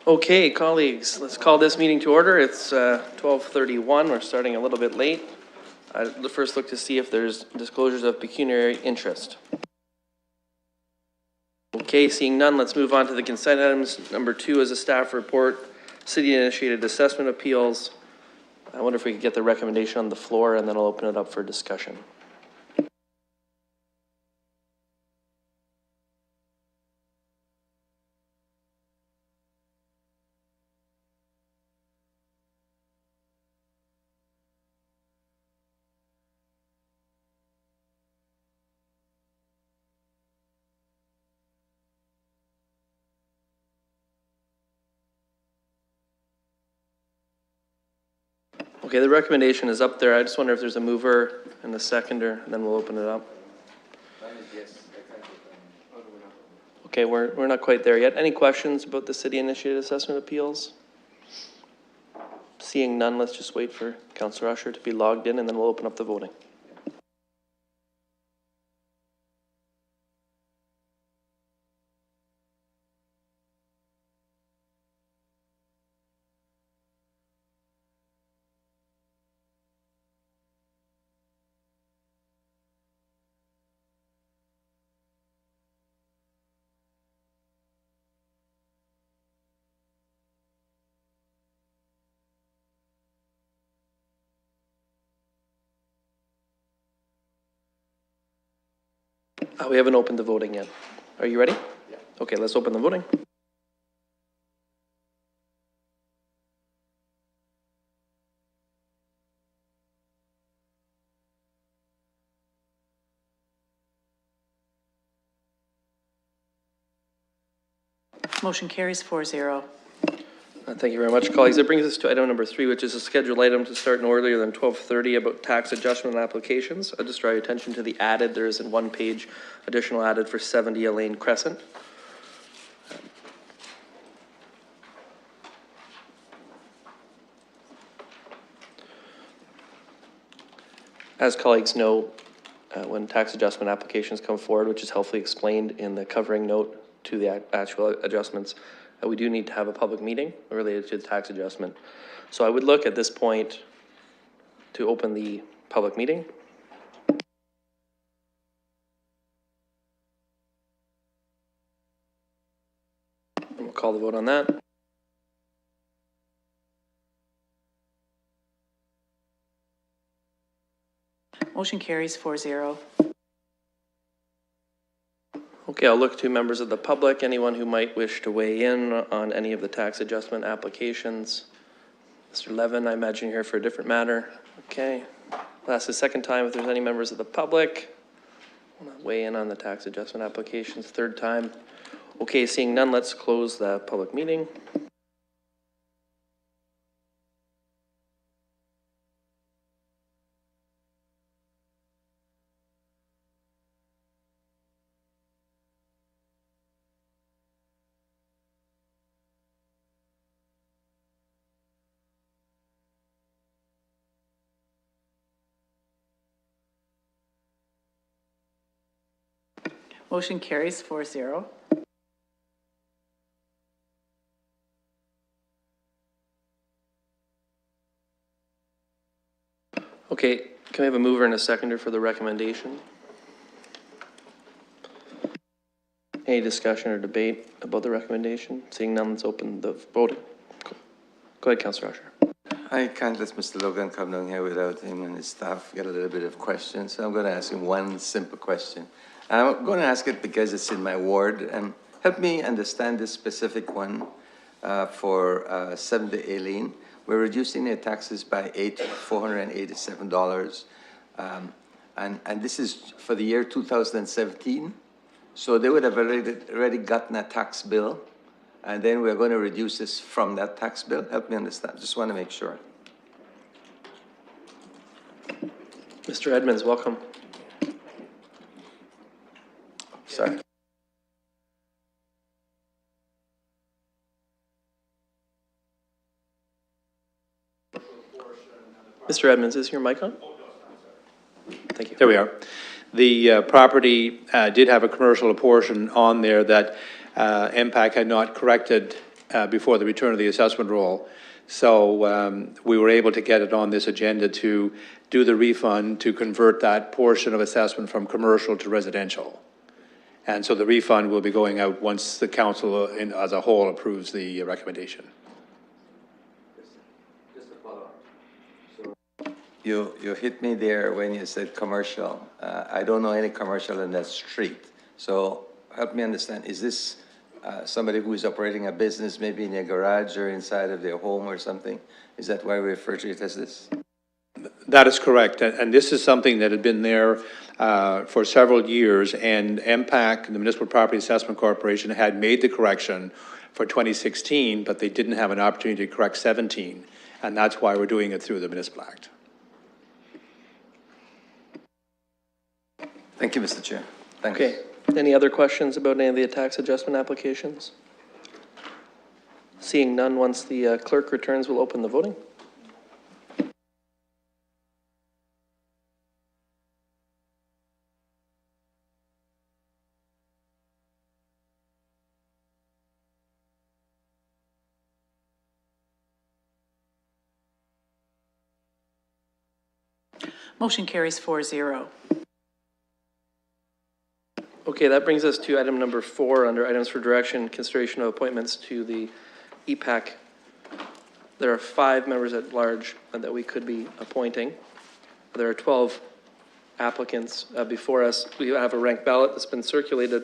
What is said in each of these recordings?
Okay, colleagues, let's call this meeting to order. It's 12:31. We're starting a little bit late. I'd first look to see if there's disclosures of pecuniary interest. Okay, seeing none, let's move on to the consent items. Number 2 is a staff report, city-initiated assessment appeals. I wonder if we could get the recommendation on the floor, and then I'll open it up for discussion. Okay, the recommendation is up there. I just wonder if there's a mover and a seconder, and then we'll open it up. Okay, we're not quite there yet. Any questions about the city-initiated assessment appeals? Seeing none, let's just wait for Councillor Usher to be logged in, and then we'll open up the voting. We haven't opened the voting yet. Are you ready? Yeah. Okay, let's open the voting. Motion carries 4-0. Thank you very much, colleagues. That brings us to item number 3, which is a scheduled item to start no earlier than 12:30 about tax adjustment applications. I'll just draw your attention to the added. There is a 1-page additional added for 70 Elaine Crescent. As colleagues know, when tax adjustment applications come forward, which is helpfully explained in the covering note to the actual adjustments, we do need to have a public meeting related to the tax adjustment. So I would look at this point to open the public meeting. And we'll call the vote on that. Motion carries 4-0. Okay, I'll look to members of the public, anyone who might wish to weigh in on any of the tax adjustment applications. Mr. Levin, I imagine you're here for a different matter. Okay. I'll ask the second time if there's any members of the public want to weigh in on the tax adjustment applications. Third time. Okay, seeing none, let's close the public meeting. Motion carries 4-0. Okay, can we have a mover and a seconder for the recommendation? Any discussion or debate about the recommendation? Seeing none, let's open the voting. Go ahead, Councillor Usher. I can't let Mr. Logan come down here without him and his staff get a little bit of questions. So I'm going to ask him one simple question. I'm going to ask it because it's in my ward, and help me understand this specific one for 70 Aileen. We're reducing their taxes by $487. And this is for the year 2017. So they would have already gotten a tax bill, and then we're going to reduce this from that tax bill. Help me understand. Just want to make sure. Mr. Edmonds, welcome. Sorry. Mr. Edmonds, is your mic on? Thank you. There we are. The property did have a commercial portion on there that MPAC had not corrected before the return of the assessment roll. So we were able to get it on this agenda to do the refund, to convert that portion of assessment from commercial to residential. And so the refund will be going out once the council as a whole approves the recommendation. You hit me there when you said commercial. I don't know any commercial in that street. So help me understand, is this somebody who is operating a business maybe in a garage or inside of their home or something? Is that why we refer to it as this? That is correct, and this is something that had been there for several years, and MPAC, the Municipal Property Assessment Corporation, had made the correction for 2016, but they didn't have an opportunity to correct 17, and that's why we're doing it through the Municipal Act. Thank you, Mr. Chair. Thanks. Okay, any other questions about any of the tax adjustment applications? Seeing none, once the clerk returns, we'll open the voting. Motion carries 4-0. Okay, that brings us to item number 4 under items for direction, consideration of appointments to the EPAC. There are 5 members at large that we could be appointing. There are 12 applicants before us. We have a ranked ballot that's been circulated.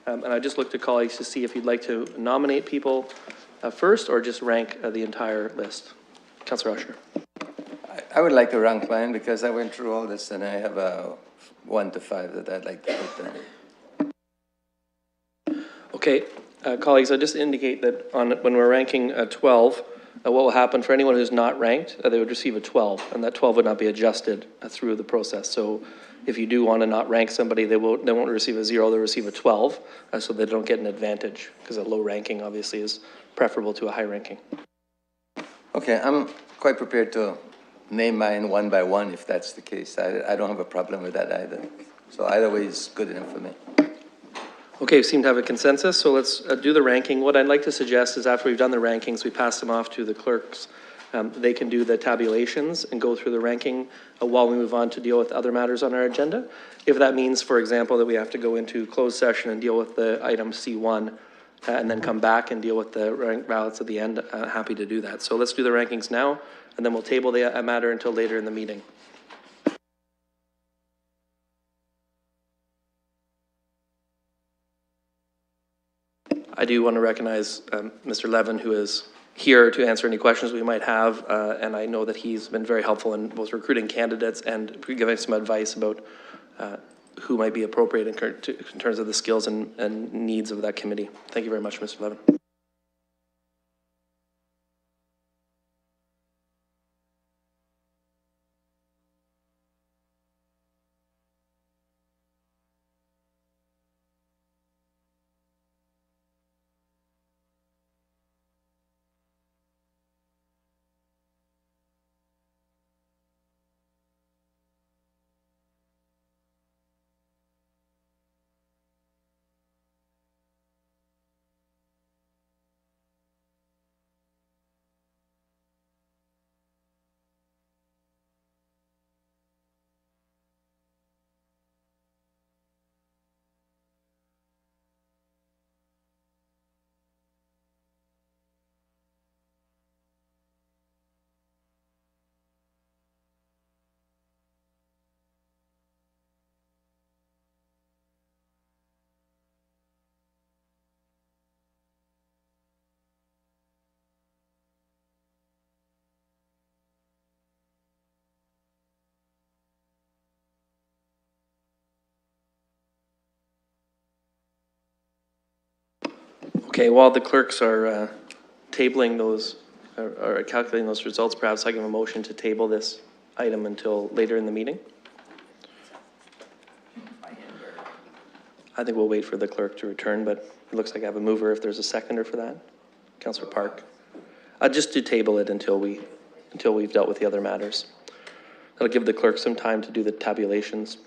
And I just looked to colleagues to see if you'd like to nominate people first or just rank the entire list. Councillor Usher. I would like to rank mine because I went through all this and I have a 1 to 5 that I'd like to put down. Okay, colleagues, I just indicate that when we're ranking 12, what will happen for anyone who's not ranked, they would receive a 12, and that 12 would not be adjusted through the process. So if you do want to not rank somebody, they won't receive a 0, they'll receive a 12, so they don't get an advantage, because a low ranking obviously is preferable to a high ranking. Okay, I'm quite prepared to name mine 1 by 1 if that's the case. I don't have a problem with that either. So either way is good enough for me. Okay, we seem to have a consensus, so let's do the ranking. What I'd like to suggest is after we've done the rankings, we pass them off to the clerks. They can do the tabulations and go through the ranking while we move on to deal with other matters on our agenda. If that means, for example, that we have to go into closed session and deal with the item C1 and then come back and deal with the ranked ballots at the end, happy to do that. So let's do the rankings now, and then we'll table the matter until later in the meeting. I do want to recognize Mr. Levin, who is here to answer any questions we might have, and I know that he's been very helpful in both recruiting candidates and giving some advice about who might be appropriate in terms of the skills and needs of that committee. Thank you very much, Mr. Levin. Okay, while the clerks are tabling those, or calculating those results, perhaps I give a motion to table this item until later in the meeting. I think we'll wait for the clerk to return, but it looks like I have a mover if there's a seconder for that. Councillor Park. Just to table it until we've dealt with the other matters. That'll give the clerk some time to do the tabulations.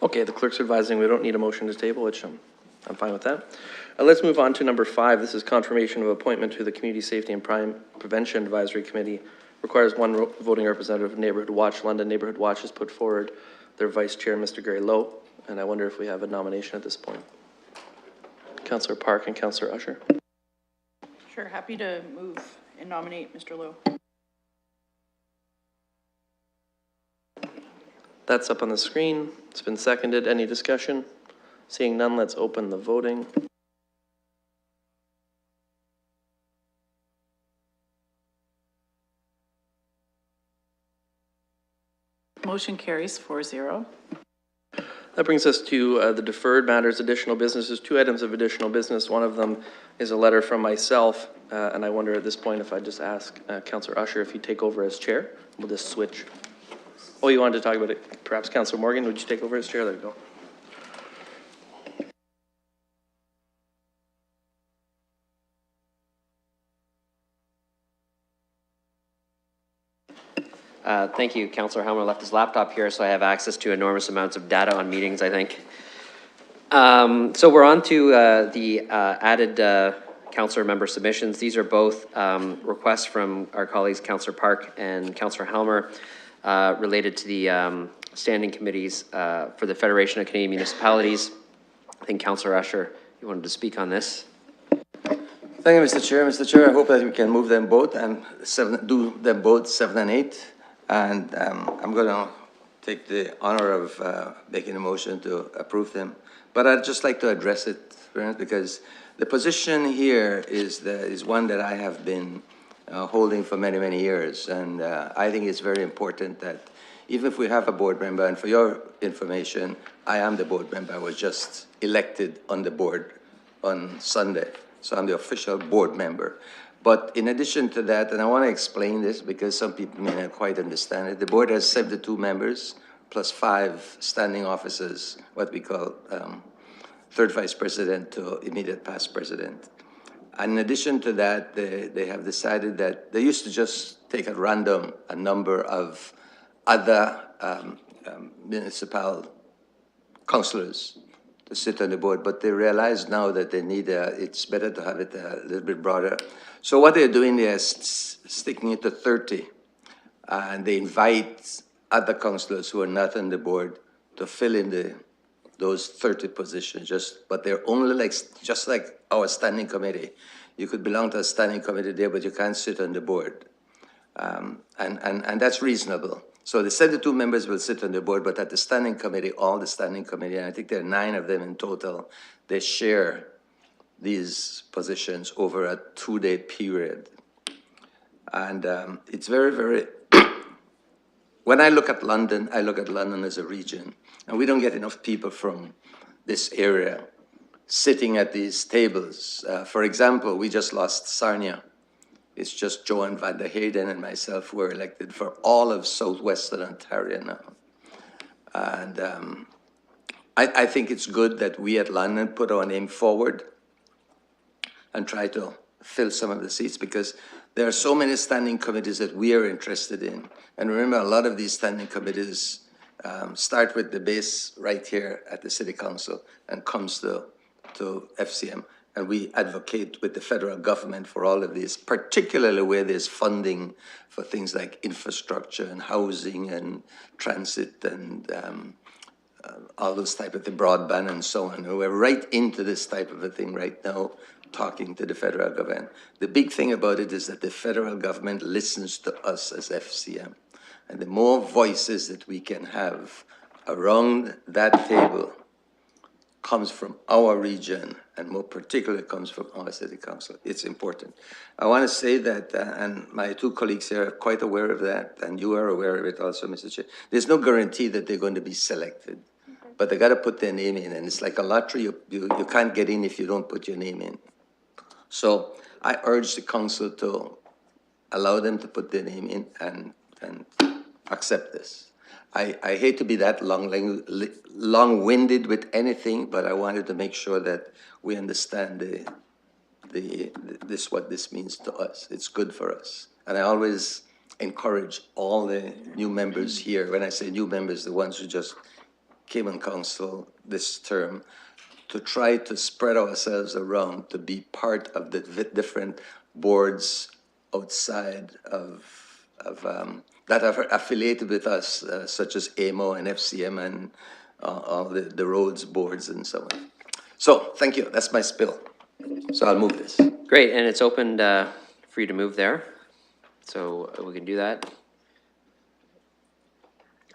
Okay, the clerk's advising we don't need a motion to table, which I'm fine with that. Let's move on to number 5. This is confirmation of appointment to the Community Safety and Crime Prevention Advisory Committee. Requires one voting representative of Neighborhood Watch. London Neighborhood Watch has put forward their vice chair, Mr. Gary Lowe, and I wonder if we have a nomination at this point. Councillor Park and Councillor Usher. Sure, happy to move and nominate Mr. Lowe. That's up on the screen. It's been seconded. Any discussion? Seeing none, let's open the voting. Motion carries 4-0. That brings us to the deferred matters, additional businesses. 2 items of additional business. One of them is a letter from myself, and I wonder at this point if I just ask Councillor Usher if you take over as chair. We'll just switch. Oh, you wanted to talk about it? Perhaps Councillor Morgan, would you take over as chair? There you go. Thank you. Councillor Helmer left his laptop here, so I have access to enormous amounts of data on meetings, I think. So we're on to the added councillor member submissions. These are both requests from our colleagues, Councillor Park and Councillor Helmer, related to the standing committees for the Federation of Canadian Municipalities. I think Councillor Usher, you wanted to speak on this. Thank you, Mr. Chair. Mr. Chair, I hope that we can move them both and do them both 7 and 8. And I'm going to take the honor of making a motion to approve them. But I'd just like to address it, because the position here is one that I have been holding for many, many years. And I think it's very important that even if we have a board member, and for your information, I am the board member. I was just elected on the board on Sunday. So I'm the official board member. But in addition to that, and I want to explain this because some people may not quite understand it, the board has 72 members plus 5 standing officers, what we call third vice president to immediate past president. And in addition to that, they have decided that they used to just take at random a number of other municipal councillors to sit on the board, but they realize now that they need it's better to have it a little bit broader. So what they're doing, they're sticking it to 30, and they invite other councillors who are not on the board to fill in those 30 positions. But they're only just like our standing committee. You could belong to a standing committee there, but you can't sit on the board, and that's reasonable. So the 72 members will sit on the board, but at the standing committee, all the standing committee, and I think there are 9 of them in total, they share these positions over a 2-day period. And it's very, very, when I look at London as a region, and we don't get enough people from this area sitting at these tables. For example, we just lost Sarnia. It's just Joan van der Heyden and myself who were elected for all of southwestern Ontario now. And I think it's good that we at London put our name forward and try to fill some of the seats, because there are so many standing committees that we are interested in. And remember, a lot of these standing committees start with the base right here at the City Council and comes to FCM. And we advocate with the federal government for all of this, particularly where there's funding for things like infrastructure and housing and transit and all those type of the broadband and so on. We're right into this type of a thing right now, talking to the federal government. The big thing about it is that the federal government listens to us as FCM. And the more voices that we can have around that table comes from our region, and more particularly comes from our city council. It's important. I want to say that, and my 2 colleagues here are quite aware of that, and you are aware of it also, Mr. Chair. There's no guarantee that they're going to be selected, but they got to put their name in, and it's like a lottery. You can't get in if you don't put your name in. So I urge the council to allow them to put their name in and accept this. I hate to be that long-winded with anything, but I wanted to make sure that we understand what this means to us. It's good for us. And I always encourage all the new members here. When I say new members, the ones who just came on council this term to try to spread ourselves around to be part of the different boards outside that are affiliated with us, such as AMO and FCM and all the roads boards and so on. So, thank you. That's my spill. So I'll move this. Great, and it's opened for you to move there, so we can do that.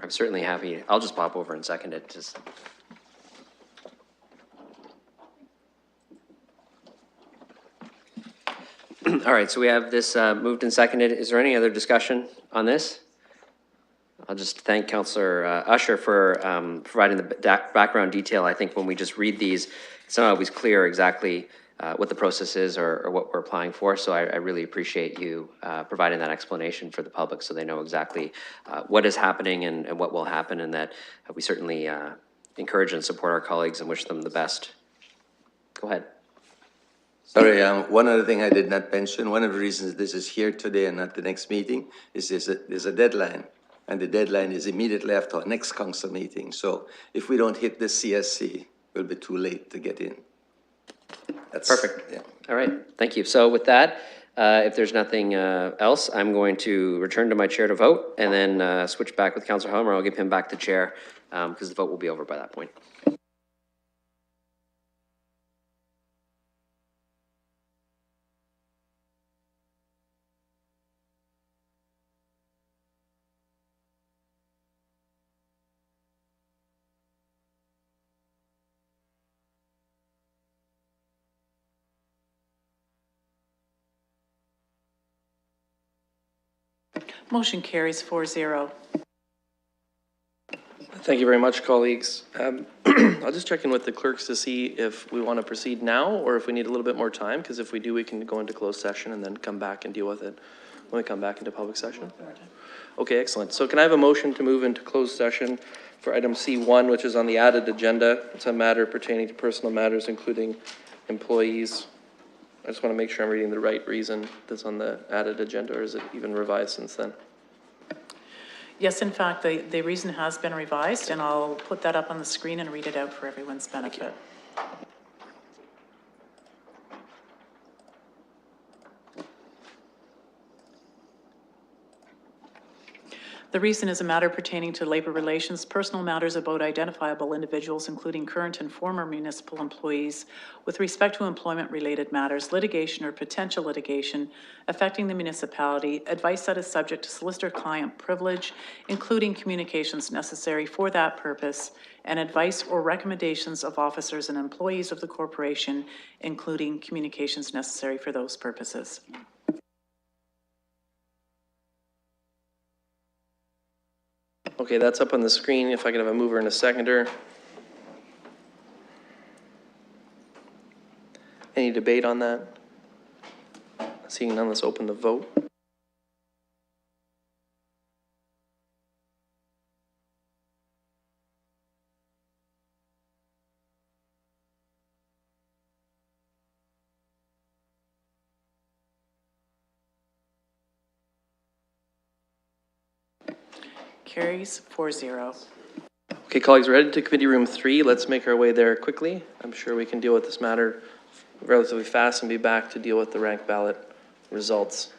I'm certainly happy. I'll just pop over and second it, just. All right, so we have this moved and seconded. Is there any other discussion on this? I'll just thank Councillor Usher for providing the background detail. I think when we just read these, it's not always clear exactly what the process is or what we're applying for. So I really appreciate you providing that explanation for the public so they know exactly what is happening and what will happen, and that we certainly encourage and support our colleagues and wish them the best. Go ahead. Sorry, one other thing I did not mention, one of the reasons this is here today and not the next meeting is there's a deadline. And the deadline is immediately after our next council meeting. So if we don't hit the CSC, we'll be too late to get in. That's Perfect. Yeah. All right, thank you. So with that, if there's nothing else, I'm going to return to my chair to vote and then switch back with Councillor Helmer. I'll give him back the chair because the vote will be over by that point. Motion carries 4-0. Thank you very much, colleagues. I'll just check in with the clerks to see if we want to proceed now or if we need a little bit more time, because if we do, we can go into closed session and then come back and deal with it when we come back into public session. Okay, excellent. So can I have a motion to move into closed session for item C1, which is on the added agenda? It's a matter pertaining to personal matters, including employees. I just want to make sure I'm reading the right reason that's on the added agenda, or is it even revised since then? Yes, in fact, the reason has been revised, and I'll put that up on the screen and read it out for everyone's benefit. The reason is a matter pertaining to labor relations, personal matters about identifiable individuals, including current and former municipal employees, with respect to employment-related matters, litigation or potential litigation affecting the municipality, advice that is subject to solicitor-client privilege, including communications necessary for that purpose, and advice or recommendations of officers and employees of the corporation, including communications necessary for those purposes. Okay, that's up on the screen. If I could have a mover and a seconder. Any debate on that? Seeing none, let's open the vote. Carries 4-0. Okay, colleagues, we're headed to committee room 3. Let's make our way there quickly. I'm sure we can deal with this matter relatively fast and be back to deal with the rank ballot results.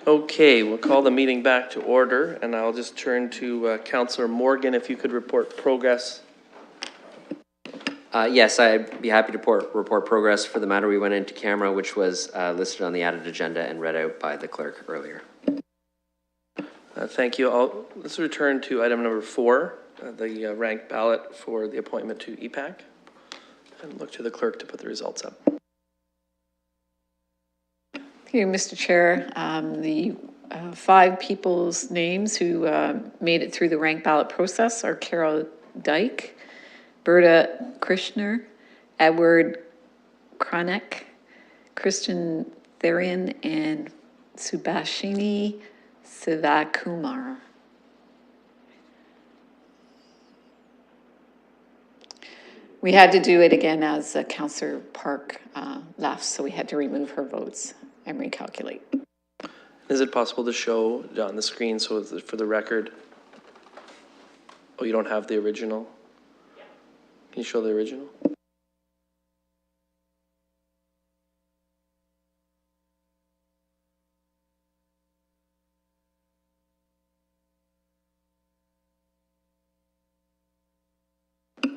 Okay, we'll call the meeting back to order, and I'll just turn to Councillor Morgan, if you could report progress. Yes, I'd be happy to report progress for the matter we went into camera, which was listed on the added agenda and read out by the clerk earlier. Thank you. Let's return to item number 4, the ranked ballot for the appointment to EPAC, and look to the clerk to put the results up. Thank you, Mr. Chair. The 5 people's names who made it through the ranked ballot process are Carol Dyke, Berta Krishner, Edward Kranek, Christian Therian, and Subhashini Sivakumar. We had to do it again as Councillor Park left, so we had to remove her votes and recalculate. Is it possible to show on the screen so for the record? Oh, you don't have the original? Can you show the original?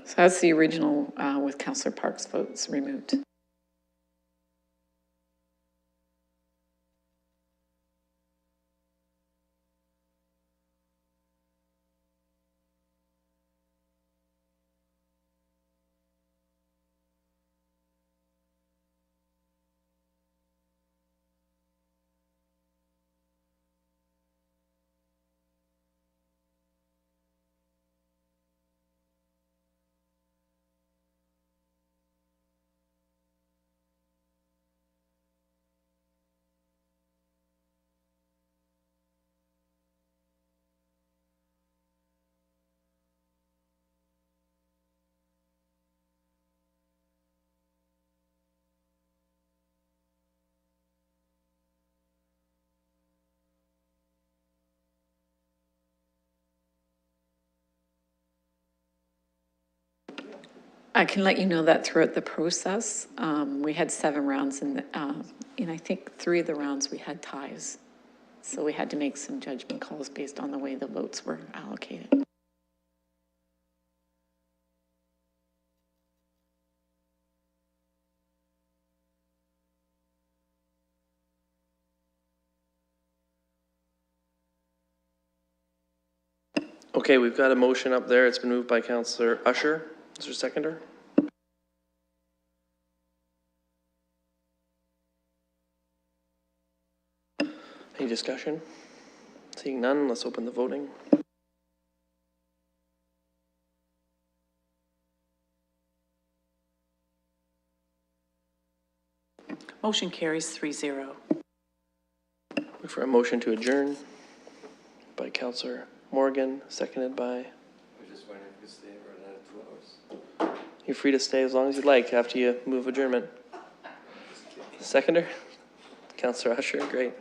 So that's the original with Councillor Park's votes removed. I can let you know that throughout the process, we had 7 rounds, and I think 3 of the rounds we had ties. So we had to make some judgment calls based on the way the votes were allocated. Okay, we've got a motion up there. It's been moved by Councillor Usher. Is there a seconder? Any discussion? Seeing none, let's open the voting. Motion carries 3-0. Look for a motion to adjourn by Councillor Morgan, seconded by... We're just wondering if we stay for another 2 hours. You're free to stay as long as you'd like after you move adjournment. Seconder? Councillor Usher, great.